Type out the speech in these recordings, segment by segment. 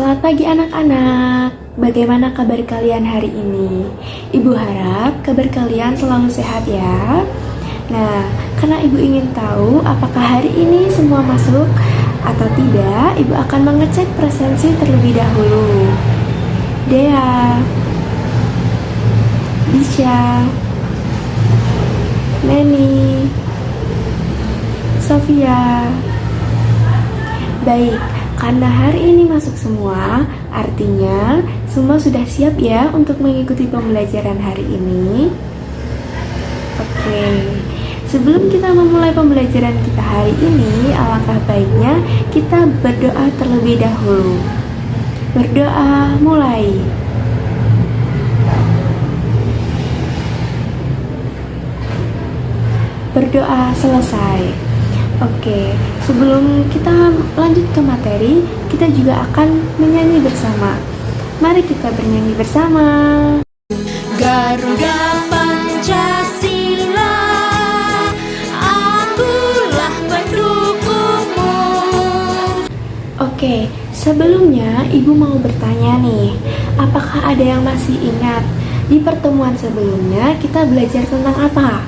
Selamat pagi anak-anak. Bagaimana kabar kalian hari ini? Ibu harap kabar kalian selalu sehat ya. Nah, karena ibu ingin tahu apakah hari ini semua masuk atau tidak, ibu akan mengecek presensi terlebih dahulu. Dea, Disha, Neni, Sofia. Baik, karena hari ini masuk semua, artinya semua sudah siap ya untuk mengikuti pembelajaran hari ini. Oke, sebelum kita memulai pembelajaran kita hari ini, alangkah baiknya kita berdoa terlebih dahulu. Berdoa mulai. Berdoa selesai. Oke, sebelum kita lanjut ke materi, kita juga akan menyanyi bersama. Mari kita bernyanyi bersama. Garuda Pancasila, akulah pendukungmu. Oke, sebelumnya ibu mau bertanya nih, apakah ada yang masih ingat di pertemuan sebelumnya kita belajar tentang apa?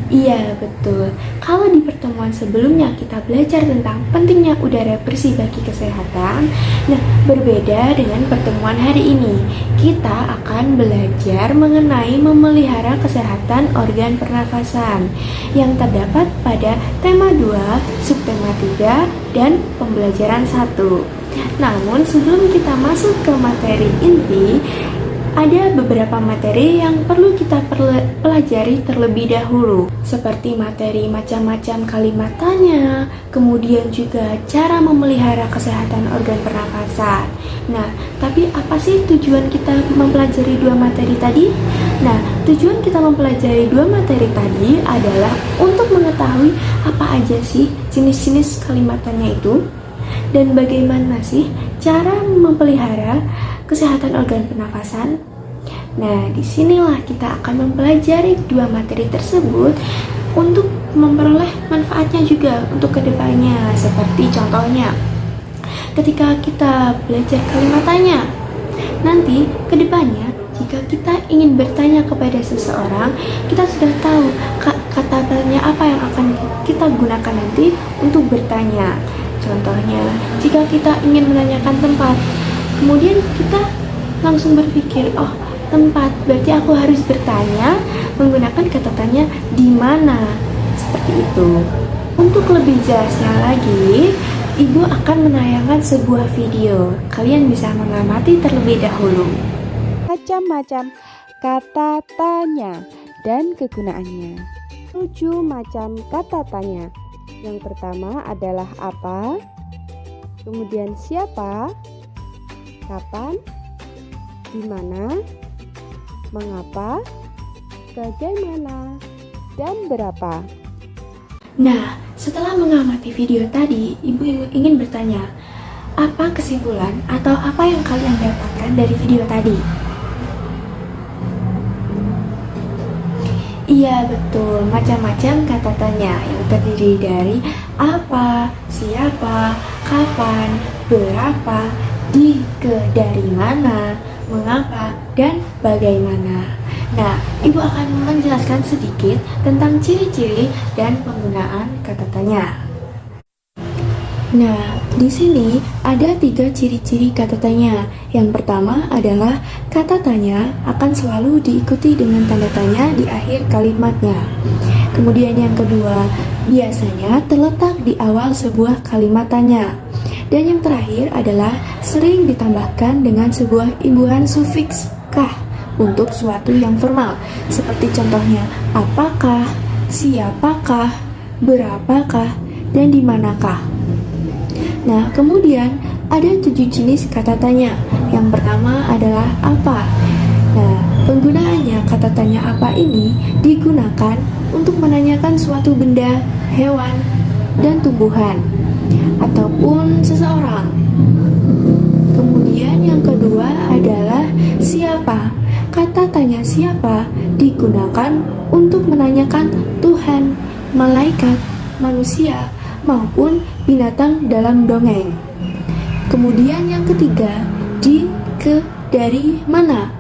Iya, betul. Kalau di pertemuan sebelumnya kita belajar tentang pentingnya udara bersih bagi kesehatan, nah berbeda dengan pertemuan hari ini. Kita akan belajar mengenai memelihara kesehatan organ pernafasan yang terdapat pada tema 2, subtema 3, dan pembelajaran 1. Namun sebelum kita masuk ke materi inti, ada beberapa materi yang perlu kita pelajari terlebih dahulu, seperti materi macam-macam kalimat tanya, kemudian juga cara memelihara kesehatan organ pernafasan. Nah, tapi apa sih tujuan kita mempelajari dua materi tadi? Nah, tujuan kita mempelajari dua materi tadi adalah untuk mengetahui apa aja sih jenis-jenis kalimat tanya itu, dan bagaimana sih cara memelihara kesehatan organ pernafasan. Nah, disinilah kita akan mempelajari dua materi tersebut untuk memperoleh manfaatnya juga untuk kedepannya. Seperti contohnya, ketika kita belajar kalimat tanya, nanti kedepannya jika kita ingin bertanya kepada seseorang, kita sudah tahu kata tanya apa yang akan kita gunakan nanti untuk bertanya. Contohnya, jika kita ingin menanyakan tempat, kemudian kita langsung berpikir, oh tempat, berarti aku harus bertanya menggunakan kata tanya di mana, seperti itu. Untuk lebih jelasnya lagi, ibu akan menayangkan sebuah video. Kalian bisa mengamati terlebih dahulu. Macam-macam kata tanya dan kegunaannya. 7 macam kata tanya. Yang pertama adalah apa, kemudian siapa, kapan, di mana, mengapa, bagaimana, dan berapa. Nah, setelah mengamati video tadi, ibu ingin bertanya, apa kesimpulan atau apa yang kalian dapatkan dari video tadi? Iya, betul, macam-macam kata tanya yang terdiri dari apa, siapa, kapan, berapa, dari mana, mengapa, dan bagaimana. Nah, ibu akan menjelaskan sedikit tentang ciri-ciri dan penggunaan kata tanya. Nah, di sini ada 3 ciri-ciri kata tanya. Yang pertama adalah kata tanya akan selalu diikuti dengan tanda tanya di akhir kalimatnya. Kemudian yang kedua, biasanya terletak di awal sebuah kalimat tanya. Dan yang terakhir adalah sering ditambahkan dengan sebuah imbuhan sufiks kah untuk suatu yang formal. Seperti contohnya, apakah, siapakah, berapakah, dan di manakah. Nah, kemudian ada 7 jenis kata tanya. Yang pertama adalah apa. Nah, penggunaannya kata tanya apa ini digunakan untuk menanyakan suatu benda, hewan, dan tumbuhan, ataupun seseorang. Kemudian yang kedua adalah siapa. Kata tanya siapa digunakan untuk menanyakan Tuhan, malaikat, manusia, maupun binatang dalam dongeng. Kemudian yang ketiga, di, ke, dari, mana.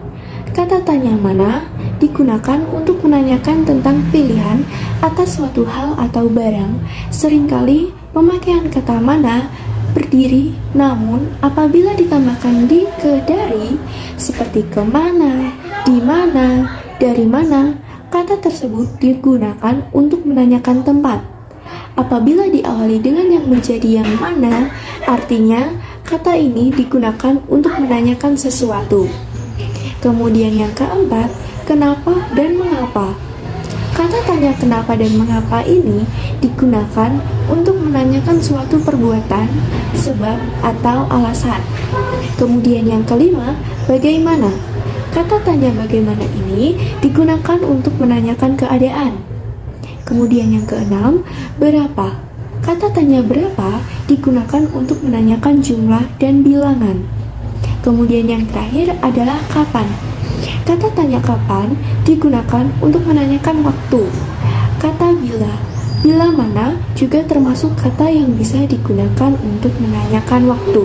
Kata tanya mana digunakan untuk menanyakan tentang pilihan atas suatu hal atau barang. Seringkali pemakaian kata mana berdiri, namun apabila ditambahkan di, ke, dari, seperti kemana, di mana, dari mana, kata tersebut digunakan untuk menanyakan tempat. Apabila diawali dengan yang menjadi yang mana, artinya kata ini digunakan untuk menanyakan sesuatu. Kemudian yang keempat, kenapa dan mengapa. Kata tanya kenapa dan mengapa ini digunakan untuk menanyakan suatu perbuatan, sebab atau alasan. Kemudian yang kelima, bagaimana. Kata tanya bagaimana ini digunakan untuk menanyakan keadaan. Kemudian yang keenam, berapa. Kata tanya berapa digunakan untuk menanyakan jumlah dan bilangan. Kemudian yang terakhir adalah kapan. Kata tanya kapan digunakan untuk menanyakan waktu. Kata bila. Bila mana juga termasuk kata yang bisa digunakan untuk menanyakan waktu.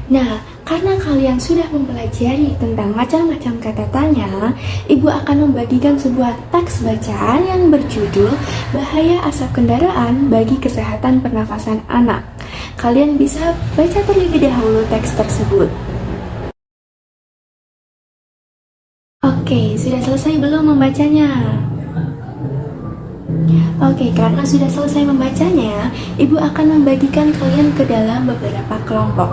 Nah, karena kalian sudah mempelajari tentang macam-macam kata tanya, Ibu akan membagikan sebuah teks bacaan yang berjudul Bahaya Asap Kendaraan bagi Kesehatan Pernafasan Anak. Kalian bisa baca terlebih dahulu teks tersebut. Oke, sudah selesai belum membacanya? Oke, karena sudah selesai membacanya, Ibu akan membagikan kalian ke dalam beberapa kelompok.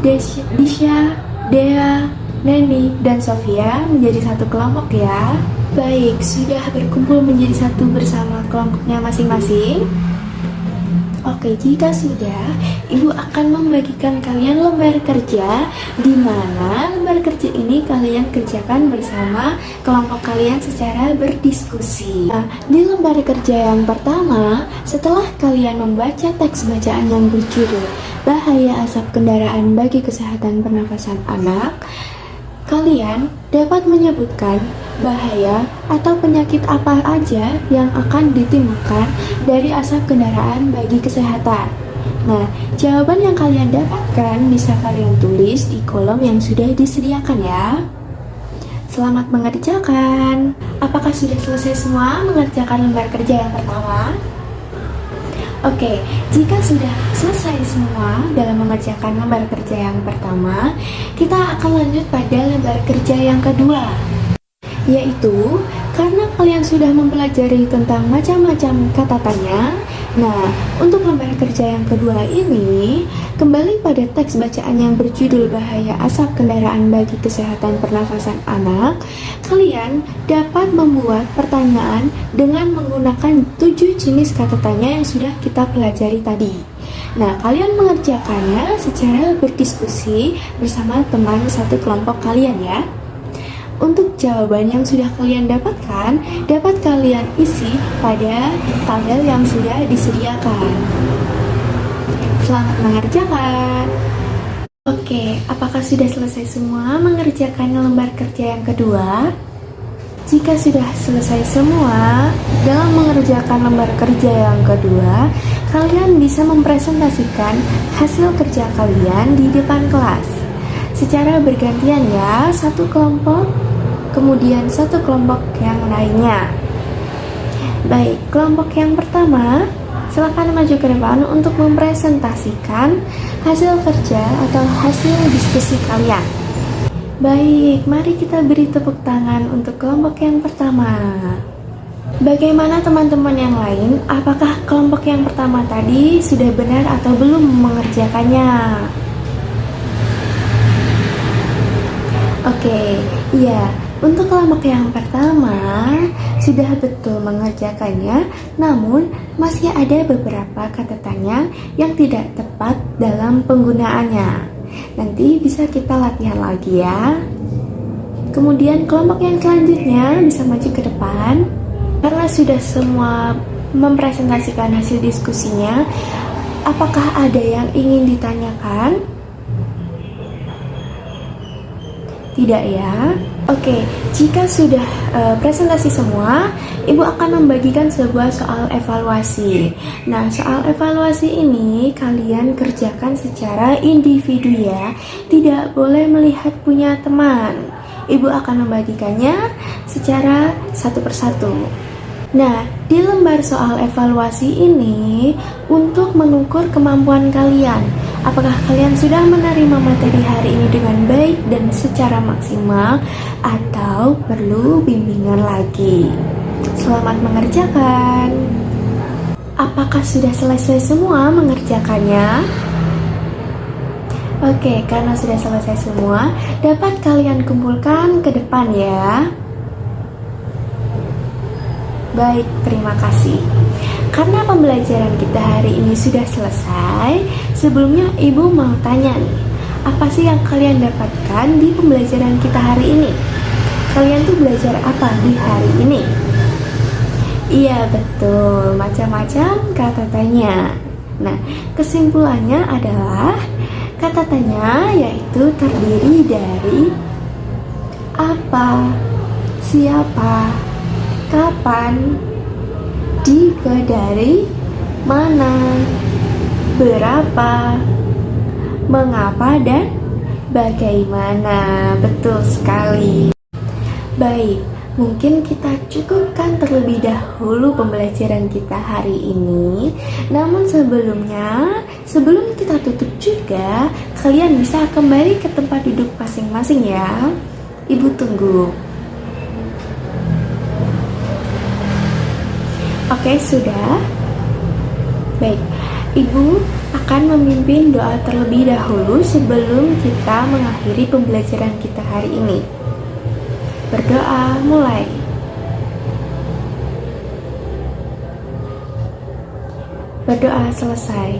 Disha, Dea, Neni, dan Sofia menjadi satu kelompok ya. Baik, sudah berkumpul menjadi satu bersama kelompoknya masing-masing. Oke, jika sudah, Ibu akan membagikan kalian lembar kerja, di mana lembar kerja ini kalian kerjakan bersama kelompok kalian secara berdiskusi. Nah, di lembar kerja yang pertama, setelah kalian membaca teks bacaan yang berjudul Bahaya Asap Kendaraan bagi Kesehatan Pernafasan Anak, kalian dapat menyebutkan bahaya atau penyakit apa aja yang akan ditimbulkan dari asap kendaraan bagi kesehatan. Nah, jawaban yang kalian dapatkan bisa kalian tulis di kolom yang sudah disediakan ya. Selamat mengerjakan. Apakah sudah selesai semua mengerjakan lembar kerja yang pertama? Oke, jika sudah selesai semua dalam mengerjakan lembar kerja yang pertama, kita akan lanjut pada lembar kerja yang kedua, yaitu karena kalian sudah mempelajari tentang macam-macam kata tanya. Nah, untuk lembar kerja yang kedua ini, kembali pada teks bacaan yang berjudul Bahaya Asap Kendaraan bagi Kesehatan Pernafasan Anak, kalian dapat membuat pertanyaan dengan menggunakan 7 jenis kata tanya yang sudah kita pelajari tadi. Nah, kalian mengerjakannya secara berdiskusi bersama teman satu kelompok kalian ya. Untuk jawaban yang sudah kalian dapatkan, dapat kalian isi pada tabel yang sudah disediakan. Selamat mengerjakan. Oke, apakah sudah selesai semua mengerjakan lembar kerja yang kedua? Jika sudah selesai semua dalam mengerjakan lembar kerja yang kedua, kalian bisa mempresentasikan hasil kerja kalian di depan kelas. Secara bergantian ya, satu kelompok kemudian satu kelompok yang lainnya. Baik, kelompok yang pertama, silakan maju ke depan untuk mempresentasikan hasil kerja atau hasil diskusi kalian. Baik, mari kita beri tepuk tangan untuk kelompok yang pertama. Bagaimana teman-teman yang lain? Apakah kelompok yang pertama tadi sudah benar atau belum mengerjakannya? Oke, iya. Untuk kelompok yang pertama sudah betul mengerjakannya, namun masih ada beberapa kata tanya yang tidak tepat dalam penggunaannya. Nanti bisa kita latihan lagi ya. Kemudian kelompok yang selanjutnya bisa maju ke depan. Karena sudah semua mempresentasikan hasil diskusinya, apakah ada yang ingin ditanyakan? Tidak ya? Oke, jika sudah presentasi semua, Ibu akan membagikan sebuah soal evaluasi. Nah, soal evaluasi ini kalian kerjakan secara individu ya, tidak boleh melihat punya teman. Ibu akan membagikannya secara satu persatu. Nah, di lembar soal evaluasi ini untuk mengukur kemampuan kalian, apakah kalian sudah menerima materi hari ini dengan baik dan secara maksimal atau perlu bimbingan lagi? Selamat mengerjakan. Apakah sudah selesai semua mengerjakannya? Oke, karena sudah selesai semua, dapat kalian kumpulkan ke depan ya. Baik, terima kasih. Karena pembelajaran kita hari ini sudah selesai, sebelumnya Ibu mau tanya nih, apa sih yang kalian dapatkan di pembelajaran kita hari ini? Kalian tuh belajar apa di hari ini? Iya, betul, macam-macam kata tanya. Nah, kesimpulannya adalah kata tanya yaitu terdiri dari apa, siapa, kapan, dari mana, berapa, mengapa, dan bagaimana. Betul sekali. Baik, mungkin kita cukupkan terlebih dahulu pembelajaran kita hari ini. Namun sebelumnya, sebelum kita tutup juga, kalian bisa kembali ke tempat duduk masing-masing ya. Ibu tunggu. Oke, sudah. Baik, Ibu akan memimpin doa terlebih dahulu sebelum kita mengakhiri pembelajaran kita hari ini. Berdoa, mulai. Berdoa selesai.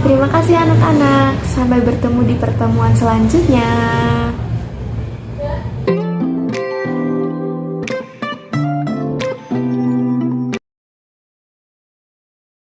Terima kasih anak-anak. Sampai bertemu di pertemuan selanjutnya.